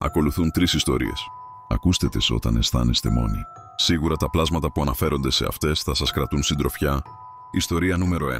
Ακολουθούν 3 ιστορίες. Ακούστε τις όταν αισθάνεστε μόνοι. Σίγουρα τα πλάσματα που αναφέρονται σε αυτές θα σας κρατούν συντροφιά. Ιστορία νούμερο 1.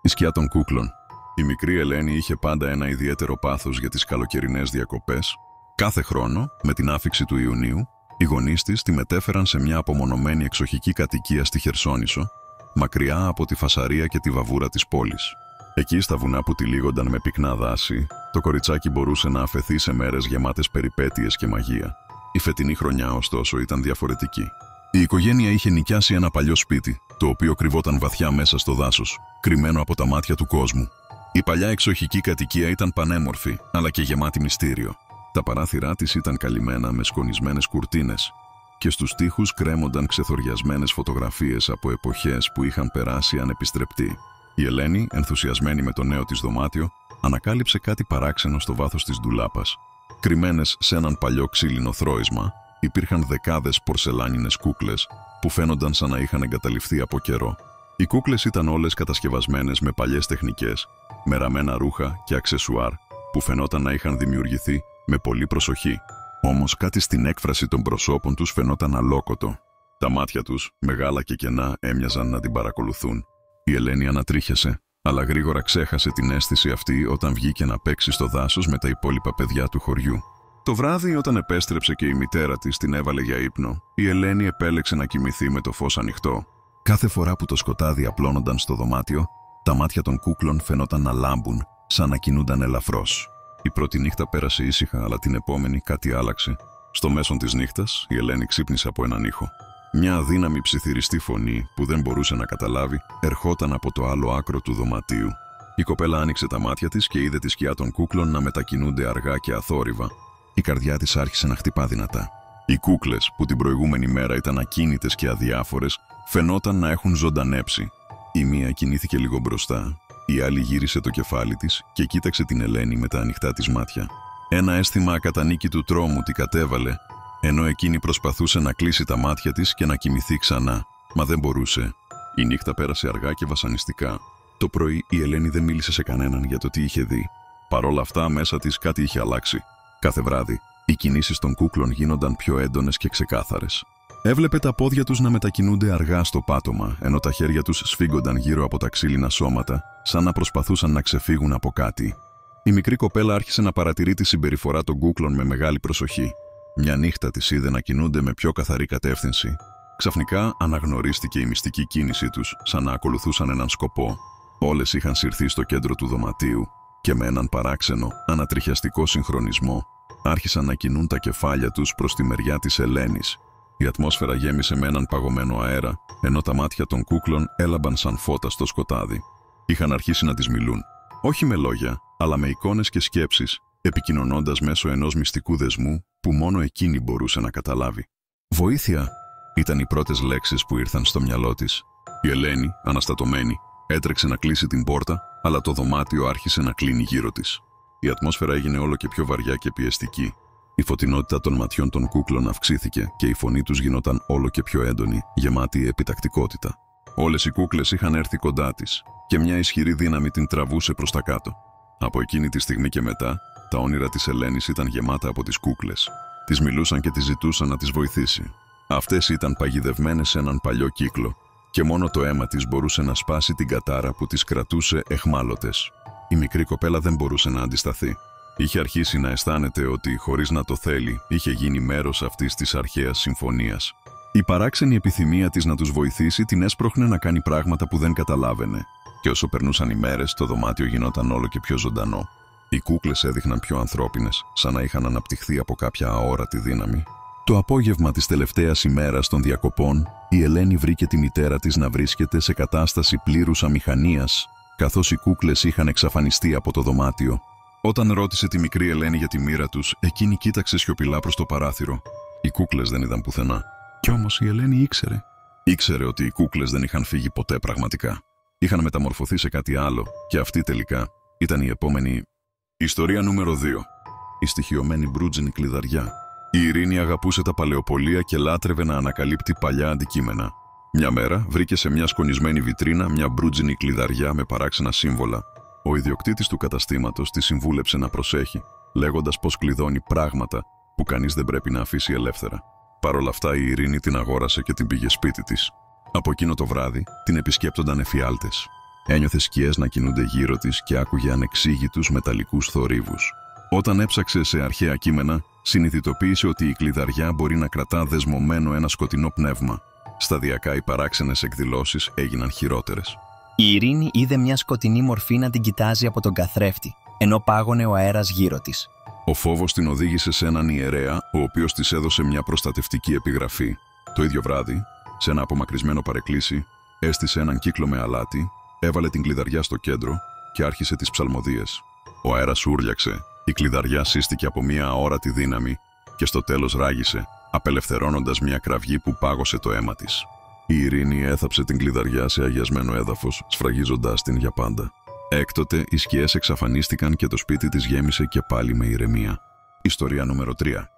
Η σκιά των κούκλων. Η μικρή Ελένη είχε πάντα ένα ιδιαίτερο πάθος για τις καλοκαιρινές διακοπές. Κάθε χρόνο, με την άφιξη του Ιουνίου, οι γονείς της τη μετέφεραν σε μια απομονωμένη εξοχική κατοικία στη Χερσόνησο, μακριά από τη φασαρία και τη βαβούρα της πόλης. Εκεί, στα βουνά που τυλίγονταν με πυκνά δάση, το κοριτσάκι μπορούσε να αφαιθεί σε μέρες γεμάτες περιπέτειες και μαγεία. Η φετινή χρονιά, ωστόσο, ήταν διαφορετική. Η οικογένεια είχε νοικιάσει ένα παλιό σπίτι, το οποίο κρυβόταν βαθιά μέσα στο δάσος, κρυμμένο από τα μάτια του κόσμου. Η παλιά εξοχική κατοικία ήταν πανέμορφη, αλλά και γεμάτη μυστήριο. Τα παράθυρά της ήταν καλυμμένα με σκονισμένες κουρτίνες και στους τοίχους κρέμονταν ξεθοριασμένες φωτογραφίες από εποχές που είχαν περάσει ανεπιστρεπτοί. Η Ελένη, ενθουσιασμένη με το νέο της δωμάτιο, ανακάλυψε κάτι παράξενο στο βάθος της ντουλάπας. Κρυμμένες σε έναν παλιό ξύλινο θρώισμα, υπήρχαν δεκάδες πορσελάνινες κούκλες που φαίνονταν σαν να είχαν εγκαταλειφθεί από καιρό. Οι κούκλες ήταν όλες κατασκευασμένες με παλιές τεχνικές, με ραμμένα ρούχα και αξεσουάρ που φαινόταν να είχαν δημιουργηθεί με πολλή προσοχή. Όμως κάτι στην έκφραση των προσώπων τους φαινόταν αλόκοτο. Τα μάτια τους, μεγάλα και κενά, έμοιαζαν να την παρακολουθούν. Η Ελένη ανατρίχιασε, αλλά γρήγορα ξέχασε την αίσθηση αυτή όταν βγήκε να παίξει στο δάσος με τα υπόλοιπα παιδιά του χωριού. Το βράδυ, όταν επέστρεψε και η μητέρα της την έβαλε για ύπνο, η Ελένη επέλεξε να κοιμηθεί με το φως ανοιχτό. Κάθε φορά που το σκοτάδι απλώνονταν στο δωμάτιο, τα μάτια των κούκλων φαινόταν να λάμπουν, σαν να κινούνταν ελαφρώς. Η πρώτη νύχτα πέρασε ήσυχα, αλλά την επόμενη κάτι άλλαξε. Στο μέσον της νύχτας, η Ελένη ξύπνησε από έναν ήχο. Μια αδύναμη ψιθυριστή φωνή που δεν μπορούσε να καταλάβει ερχόταν από το άλλο άκρο του δωματίου. Η κοπέλα άνοιξε τα μάτια της και είδε τη σκιά των κούκλων να μετακινούνται αργά και αθόρυβα. Η καρδιά της άρχισε να χτυπά δυνατά. Οι κούκλες, που την προηγούμενη μέρα ήταν ακίνητες και αδιάφορες, φαινόταν να έχουν ζωντανέψει. Η μία κινήθηκε λίγο μπροστά, η άλλη γύρισε το κεφάλι της και κοίταξε την Ελένη με τα ανοιχτά της μάτια. Ένα αίσθημα ακατανίκητου τρόμου την κατέβαλε, ενώ εκείνη προσπαθούσε να κλείσει τα μάτια της και να κοιμηθεί ξανά, μα δεν μπορούσε. Η νύχτα πέρασε αργά και βασανιστικά. Το πρωί η Ελένη δεν μίλησε σε κανέναν για το τι είχε δει. Παρόλα αυτά, μέσα της κάτι είχε αλλάξει. Κάθε βράδυ, οι κινήσεις των κούκλων γίνονταν πιο έντονες και ξεκάθαρες. Έβλεπε τα πόδια τους να μετακινούνται αργά στο πάτωμα, ενώ τα χέρια τους σφίγγονταν γύρω από τα ξύλινα σώματα, σαν να προσπαθούσαν να ξεφύγουν από κάτι. Η μικρή κοπέλα άρχισε να παρατηρεί τη συμπεριφορά των κούκλων με μεγάλη προσοχή. Μια νύχτα τις είδε να κινούνται με πιο καθαρή κατεύθυνση. Ξαφνικά αναγνωρίστηκε η μυστική κίνησή τους, σαν να ακολουθούσαν έναν σκοπό. Όλες είχαν συρθεί στο κέντρο του δωματίου και με έναν παράξενο, ανατριχιαστικό συγχρονισμό, άρχισαν να κινούν τα κεφάλια τους προς τη μεριά της Ελένης. Η ατμόσφαιρα γέμισε με έναν παγωμένο αέρα, ενώ τα μάτια των κούκλων έλαμπαν σαν φώτα στο σκοτάδι. Είχαν αρχίσει να τις μιλούν, όχι με λόγια, αλλά με εικόνες και σκέψεις, επικοινωνώντας μέσω ενός μυστικού δεσμού που μόνο εκείνη μπορούσε να καταλάβει. «Βοήθεια» ήταν οι πρώτες λέξεις που ήρθαν στο μυαλό της. Η Ελένη, αναστατωμένη, έτρεξε να κλείσει την πόρτα, αλλά το δωμάτιο άρχισε να κλείνει γύρω της. Η ατμόσφαιρα έγινε όλο και πιο βαριά και πιεστική. Η φωτεινότητα των ματιών των κούκλων αυξήθηκε και η φωνή τους γινόταν όλο και πιο έντονη, γεμάτη επιτακτικότητα. Όλες οι κούκλες είχαν έρθει κοντά της και μια ισχυρή δύναμη την τραβούσε προς τα κάτω. Από εκείνη τη στιγμή και μετά, τα όνειρα της Ελένης ήταν γεμάτα από τις κούκλες. Τις μιλούσαν και τις ζητούσαν να τις βοηθήσει. Αυτές ήταν παγιδευμένες σε έναν παλιό κύκλο και μόνο το αίμα της μπορούσε να σπάσει την κατάρα που τις κρατούσε αιχμάλωτες. Η μικρή κοπέλα δεν μπορούσε να αντισταθεί. Είχε αρχίσει να αισθάνεται ότι, χωρίς να το θέλει, είχε γίνει μέρος αυτής της αρχαίας συμφωνίας. Η παράξενη επιθυμία της να τους βοηθήσει την έσπροχνε να κάνει πράγματα που δεν καταλάβαινε. Και όσο περνούσαν οι μέρες, το δωμάτιο γινόταν όλο και πιο ζωντανό. Οι κούκλες έδειχναν πιο ανθρώπινες, σαν να είχαν αναπτυχθεί από κάποια αόρατη δύναμη. Το απόγευμα της τελευταίας ημέρας των διακοπών, η Ελένη βρήκε τη μητέρα της να βρίσκεται σε κατάσταση πλήρους αμηχανίας, καθώς οι κούκλες είχαν εξαφανιστεί από το δωμάτιο. Όταν ρώτησε τη μικρή Ελένη για τη μοίρα τους, εκείνη κοίταξε σιωπηλά προς το παράθυρο. Οι κούκλες δεν ήταν πουθενά. Κι όμως η Ελένη ήξερε. Ήξερε ότι οι κούκλες δεν είχαν φύγει ποτέ πραγματικά. Είχαν μεταμορφωθεί σε κάτι άλλο και αυτή τελικά ήταν η επόμενη. Ιστορία νούμερο 2. Η στοιχειωμένη μπρούτζινη κλειδαριά. Η Ειρήνη αγαπούσε τα παλαιοπολία και λάτρευε να ανακαλύπτει παλιά αντικείμενα. Μια μέρα βρήκε σε μια σκονισμένη βιτρίνα μια μπρούτζινη κλειδαριά με παράξενα σύμβολα. Ο ιδιοκτήτης του καταστήματος τη συμβούλεψε να προσέχει, λέγοντας πως κλειδώνει πράγματα που κανείς δεν πρέπει να αφήσει ελεύθερα. Παρ' όλα αυτά, η Ειρήνη την αγόρασε και την πήγε σπίτι της. Από εκείνο το βράδυ την επισκέπτονταν εφιάλτες. Ένιωθε σκιές να κινούνται γύρω της και άκουγε ανεξήγητους μεταλλικούς θορύβους. Όταν έψαξε σε αρχαία κείμενα, συνειδητοποίησε ότι η κλειδαριά μπορεί να κρατά δεσμωμένο ένα σκοτεινό πνεύμα. Σταδιακά οι παράξενες εκδηλώσεις έγιναν χειρότερες. Η Ειρήνη είδε μια σκοτεινή μορφή να την κοιτάζει από τον καθρέφτη, ενώ πάγωνε ο αέρας γύρω της. Ο φόβος την οδήγησε σε έναν ιερέα, ο οποίος της έδωσε μια προστατευτική επιγραφή. Το ίδιο βράδυ, σε ένα απομακρυσμένο παρεκκλήσι, έστησε έναν κύκλο με αλάτι, έβαλε την κλειδαριά στο κέντρο και άρχισε τις ψαλμοδίες. Ο αέρας ούρλιαξε, η κλειδαριά σύστηκε από μια αόρατη δύναμη και στο τέλος ράγισε, απελευθερώνοντας μια κραυγή που πάγωσε το αίμα της. Η Ειρήνη έθαψε την κλειδαριά σε αγιασμένο έδαφος, σφραγίζοντάς την για πάντα. Έκτοτε οι σκιές εξαφανίστηκαν και το σπίτι της γέμισε και πάλι με ηρεμία. Ιστορία νούμερο 3.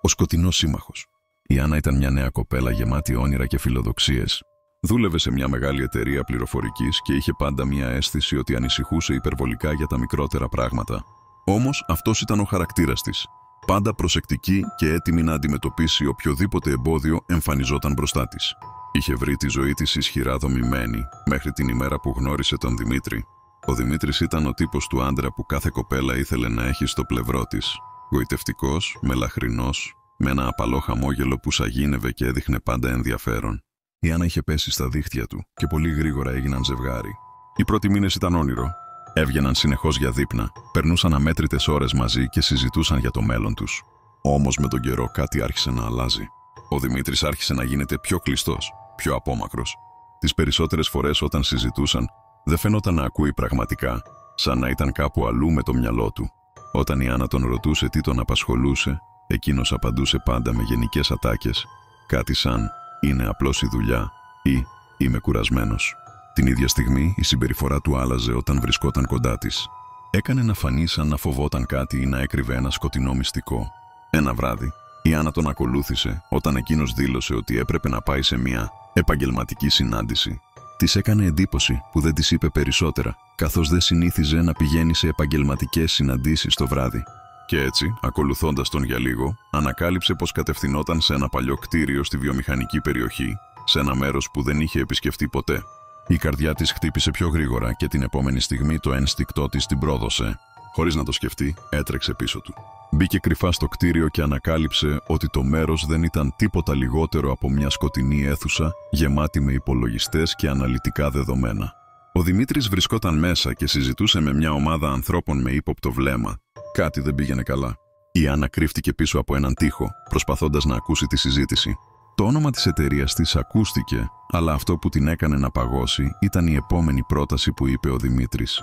Ο σκοτεινός σύμμαχος. Η Άννα ήταν μια νέα κοπέλα γεμάτη όνειρα και φιλοδοξίες. Δούλευε σε μια μεγάλη εταιρεία πληροφορικής και είχε πάντα μια αίσθηση ότι ανησυχούσε υπερβολικά για τα μικρότερα πράγματα. Όμως αυτός ήταν ο χαρακτήρας της. Πάντα προσεκτική και έτοιμη να αντιμετωπίσει οποιοδήποτε εμπόδιο εμφανιζόταν μπροστά της. Είχε βρει τη ζωή της ισχυρά δομημένη μέχρι την ημέρα που γνώρισε τον Δημήτρη. Ο Δημήτρης ήταν ο τύπος του άντρα που κάθε κοπέλα ήθελε να έχει στο πλευρό της. Γοητευτικός, μελαχρινός, με ένα απαλό χαμόγελο που σαγίνευε και έδειχνε πάντα ενδιαφέρον. Η Άννα είχε πέσει στα δίχτυα του και πολύ γρήγορα έγιναν ζευγάρι. Οι πρώτοι μήνες ήταν όνειρο. Έβγαιναν συνεχώς για δείπνα, περνούσαν αμέτρητες ώρες μαζί και συζητούσαν για το μέλλον τους. Όμως με τον καιρό κάτι άρχισε να αλλάζει. Ο Δημήτρης άρχισε να γίνεται πιο κλειστός, πιο απόμακρος. Τις περισσότερες φορές όταν συζητούσαν, δεν φαινόταν να ακούει πραγματικά, σαν να ήταν κάπου αλλού με το μυαλό του. Όταν η Άννα τον ρωτούσε τι τον απασχολούσε, εκείνος απαντούσε πάντα με γενικές ατάκες. Κάτι σαν «είναι απλώς η δουλειά» ή «είμαι κουρασμένος». Την ίδια στιγμή η συμπεριφορά του άλλαζε όταν βρισκόταν κοντά της. Έκανε να φανεί σαν να φοβόταν κάτι ή να έκρυβε ένα σκοτεινό μυστικό. Ένα βράδυ, η Άννα τον ακολούθησε όταν εκείνος δήλωσε ότι έπρεπε να πάει σε μια επαγγελματική συνάντηση. Της έκανε εντύπωση που δεν της είπε περισσότερα, καθώς δεν συνήθιζε να πηγαίνει σε επαγγελματικές συναντήσεις το βράδυ. Και έτσι, ακολουθώντας τον για λίγο, ανακάλυψε πως κατευθυνόταν σε ένα παλιό κτίριο στη βιομηχανική περιοχή, σε ένα μέρος που δεν είχε επισκεφτεί ποτέ. Η καρδιά της χτύπησε πιο γρήγορα και την επόμενη στιγμή το ένστικτό της την πρόδωσε. Χωρίς να το σκεφτεί, έτρεξε πίσω του. Μπήκε κρυφά στο κτίριο και ανακάλυψε ότι το μέρος δεν ήταν τίποτα λιγότερο από μια σκοτεινή αίθουσα γεμάτη με υπολογιστές και αναλυτικά δεδομένα. Ο Δημήτρης βρισκόταν μέσα και συζητούσε με μια ομάδα ανθρώπων με ύποπτο βλέμμα. Κάτι δεν πήγαινε καλά. Η Άννα κρύφτηκε πίσω από έναν τοίχο, προσπαθώντας να ακούσει τη συζήτηση. Το όνομα της εταιρείας της ακούστηκε, αλλά αυτό που την έκανε να παγώσει ήταν η επόμενη πρόταση που είπε ο Δημήτρης.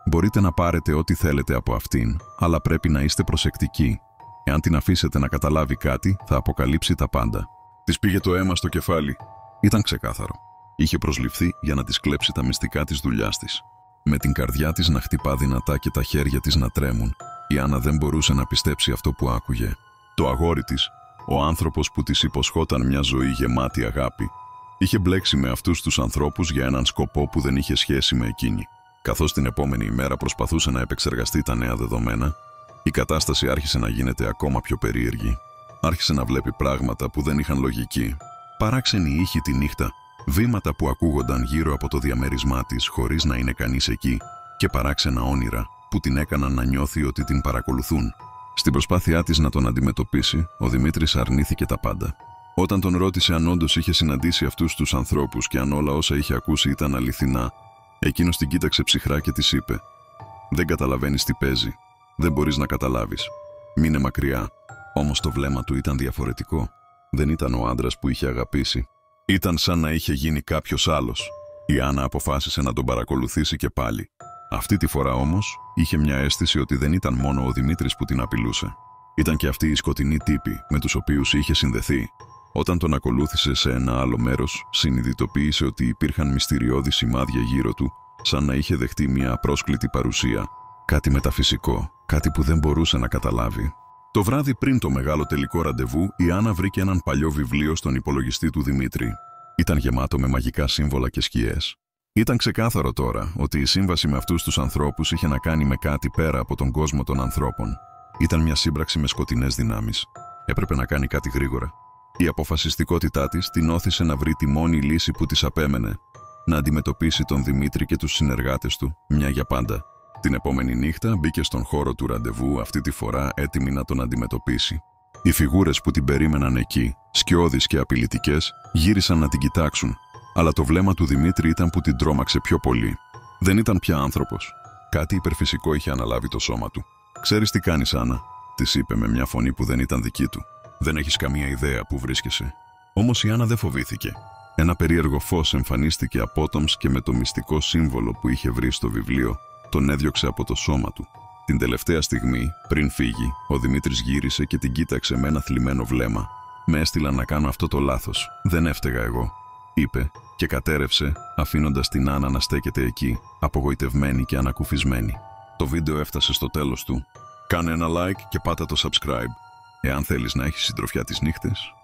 Μπορείτε να πάρετε ό,τι θέλετε από αυτήν, αλλά πρέπει να είστε προσεκτικοί. Εάν την αφήσετε να καταλάβει κάτι, θα αποκαλύψει τα πάντα. Της πήγε το αίμα στο κεφάλι. Ήταν ξεκάθαρο. Είχε προσληφθεί για να της κλέψει τα μυστικά της δουλειάς της. Με την καρδιά της να χτυπά δυνατά και τα χέρια της να τρέμουν, η Άννα δεν μπορούσε να πιστέψει αυτό που άκουγε. Το αγόρι της, ο άνθρωπος που της υποσχόταν μια ζωή γεμάτη αγάπη, είχε μπλέξει με αυτούς τους ανθρώπους για έναν σκοπό που δεν είχε σχέση με εκείνη. Καθώς την επόμενη ημέρα προσπαθούσε να επεξεργαστεί τα νέα δεδομένα, η κατάσταση άρχισε να γίνεται ακόμα πιο περίεργη. Άρχισε να βλέπει πράγματα που δεν είχαν λογική. Παράξενοι ήχοι τη νύχτα, βήματα που ακούγονταν γύρω από το διαμέρισμά της χωρίς να είναι κανείς εκεί και παράξενα όνειρα που την έκαναν να νιώθει ότι την παρακολουθούν. Στην προσπάθειά της να τον αντιμετωπίσει, ο Δημήτρης αρνήθηκε τα πάντα. Όταν τον ρώτησε αν όντως είχε συναντήσει αυτούς τους ανθρώπους και αν όλα όσα είχε ακούσει ήταν αληθινά, εκείνος την κοίταξε ψυχρά και της είπε: «Δεν καταλαβαίνεις τι παίζει. Δεν μπορείς να καταλάβεις. Μείνε μακριά». Όμως το βλέμμα του ήταν διαφορετικό. Δεν ήταν ο άντρας που είχε αγαπήσει. Ήταν σαν να είχε γίνει κάποιος άλλος. Η Άννα αποφάσισε να τον παρακολουθήσει και πάλι. Αυτή τη φορά όμως είχε μια αίσθηση ότι δεν ήταν μόνο ο Δημήτρης που την απειλούσε. Ήταν και αυτοί οι σκοτεινοί τύποι με τους οποίους είχε συνδεθεί. Όταν τον ακολούθησε σε ένα άλλο μέρος, συνειδητοποίησε ότι υπήρχαν μυστηριώδη σημάδια γύρω του, σαν να είχε δεχτεί μια απρόσκλητη παρουσία. Κάτι μεταφυσικό, κάτι που δεν μπορούσε να καταλάβει. Το βράδυ πριν το μεγάλο τελικό ραντεβού, η Άννα βρήκε έναν παλιό βιβλίο στον υπολογιστή του Δημήτρη. Ήταν γεμάτο με μαγικά σύμβολα και σκιές. Ήταν ξεκάθαρο τώρα ότι η σύμβαση με αυτούς τους ανθρώπους είχε να κάνει με κάτι πέρα από τον κόσμο των ανθρώπων. Ήταν μια σύμπραξη με σκοτεινές δυνάμεις. Έπρεπε να κάνει κάτι γρήγορα. Η αποφασιστικότητά της την όθησε να βρει τη μόνη λύση που της απέμενε: να αντιμετωπίσει τον Δημήτρη και τους συνεργάτες του μια για πάντα. Την επόμενη νύχτα μπήκε στον χώρο του ραντεβού, αυτή τη φορά έτοιμη να τον αντιμετωπίσει. Οι φιγούρες που την περίμεναν εκεί, σκιώδεις και απειλητικές, γύρισαν να την κοιτάξουν, αλλά το βλέμμα του Δημήτρη ήταν που την τρόμαξε πιο πολύ. Δεν ήταν πια άνθρωπος. Κάτι υπερφυσικό είχε αναλάβει το σώμα του. «Ξέρεις τι κάνεις, Άννα», της είπε με μια φωνή που δεν ήταν δική του. «Δεν έχεις καμία ιδέα που βρίσκεσαι». Όμως η Άννα δεν φοβήθηκε. Ένα περίεργο φως εμφανίστηκε απότομς και με το μυστικό σύμβολο που είχε βρει στο βιβλίο τον έδιωξε από το σώμα του. Την τελευταία στιγμή, πριν φύγει, ο Δημήτρης γύρισε και την κοίταξε με ένα θλιμμένο βλέμμα. «Με έστειλαν να κάνω αυτό το λάθος. Δεν έφταιγα εγώ», είπε και κατέρευσε, αφήνοντας την Άννα να στέκεται εκεί, απογοητευμένη και ανακουφισμένη. Το βίντεο έφτασε στο τέλος του. Κάνε ένα like και πάτα το subscribe, εάν θέλεις να έχεις συντροφιά τις νύχτες.